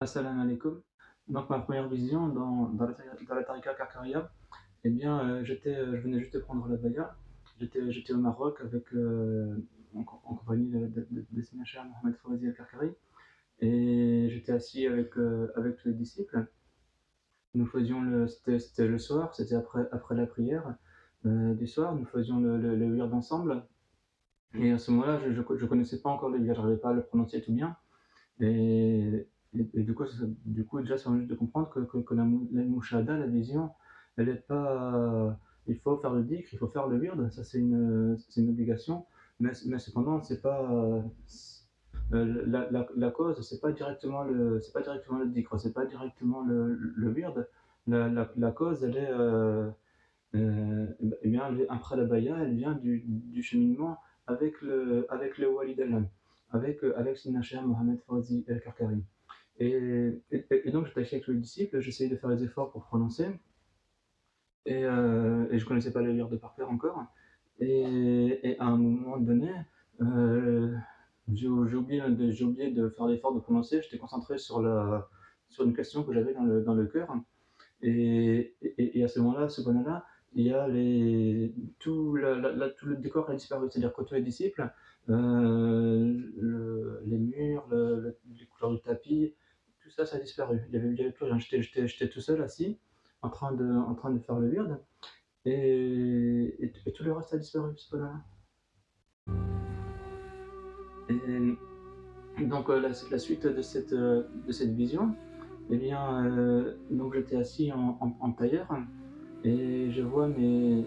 Assalamu alaikum. Donc ma première vision dans la tariqa Karkaria, eh bien, je venais juste de prendre la baya. J'étais au Maroc avec, en compagnie de Sina Cheikh Mohamed Fawzi Al-Karkari, et j'étais assis avec tous les disciples. Nous faisions c'était le soir, c'était après la prière du soir, nous faisions le wird ensemble. Et à ce moment-là, je connaissais pas encore le wird, j'arrivais pas à le prononcer tout bien. Et, et du coup, déjà, ça juste de comprendre que la mouchada, la vision, elle est pas. Il faut faire le dhikr, il faut faire le wird, ça c'est une obligation, mais cependant, c'est pas. La cause, c'est pas directement le dhikr, c'est pas directement le wird. La cause, elle est. Eh bien, après la baya, elle vient du cheminement avec le Walid al avec Sina Cheikh Mohamed Fawzi El-Karkari. Et donc, j'étais avec le disciple, j'essayais de faire les efforts pour prononcer, et je connaissais pas le lire de par cœur encore. Et à un moment donné, euh, j'ai oublié de faire l'effort de prononcer, j'étais concentré sur une question que j'avais dans le cœur. Et à ce moment-là, ce moment-là, il y a tout le décor a disparu. C'est-à-dire que tous les disciples, les murs, les couleurs du tapis, tout ça, ça a disparu. Il y avait plus rien. J'étais tout seul assis, en train de faire le wird, et tout le reste a disparu, ce moment-là. Et donc, la suite de cette vision, eh bien, donc j'étais assis en tailleur, et je vois mes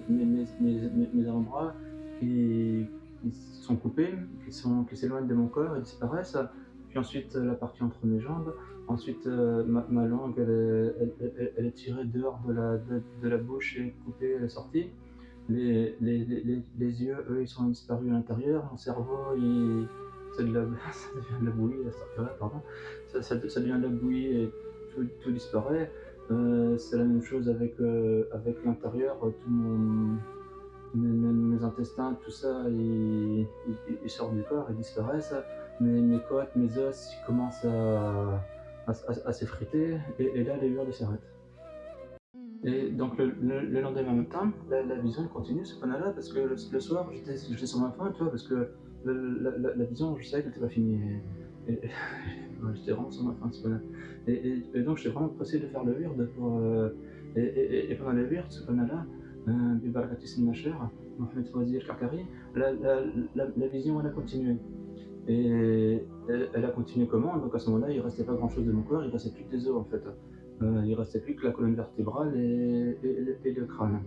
avant-bras qui sont coupés, qui s'éloignent de mon corps et disparaissent. Puis ensuite, la partie entre mes jambes. Ensuite, ma langue, elle est tirée dehors de la bouche et coupée, elle est sortie. Les yeux, eux, ils sont disparus à l'intérieur. Mon cerveau, c'est de la, ça devient de la bouillie, pardon. Ça devient de la bouillie et tout disparaît. C'est la même chose avec l'intérieur, mes intestins, tout ça, ils sortent du corps, ils disparaissent. Mes côtes, mes os, ils commencent à s'effriter, et là, les lueurs s'arrêtent. Et donc le lendemain matin, la vision continue, ce qu'on a là, parce que le soir, j'étais sur ma faim, tu vois, parce que la vision, je savais qu'elle n'était pas finie. Ouais, j'étais vraiment sur ma faim, ce qu'on a. Et donc, j'étais vraiment pressé de faire le wird. Et pendant le wird, ce qu'on a là, Bibarakati Sinnacher, Mohamed Fawzi El-Karkari, la vision, elle a continué. Et elle a continué comment? Donc à ce moment-là, il ne restait pas grand-chose de mon corps, il ne restait plus que des os en fait. Il ne restait plus que la colonne vertébrale et le crâne.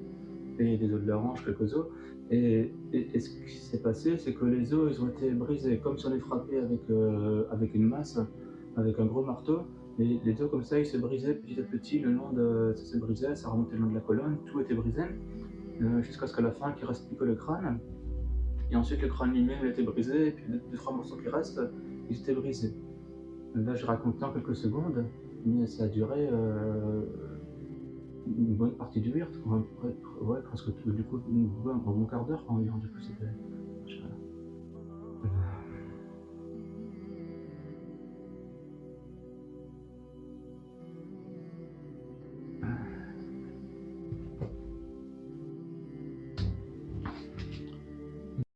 Et des os de la hanche, quelques os. Et ce qui s'est passé, c'est que les os, ils ont été brisés, comme si on les frappait avec une masse, avec un gros marteau. Et les os comme ça, ils se brisaient petit à petit le long de. Ça se brisait, ça remontait le long de la colonne, tout était brisé, jusqu'à ce qu'à la fin, qu'il ne reste plus que le crâne. Et ensuite, le crâne lui-même il était brisé, et puis les deux, trois morceaux qui restent, ils étaient brisés. Là, je raconte en quelques secondes, mais ça a duré une bonne partie du wird, ouais, presque tout, du coup, un bon quart d'heure environ, du coup, c'était.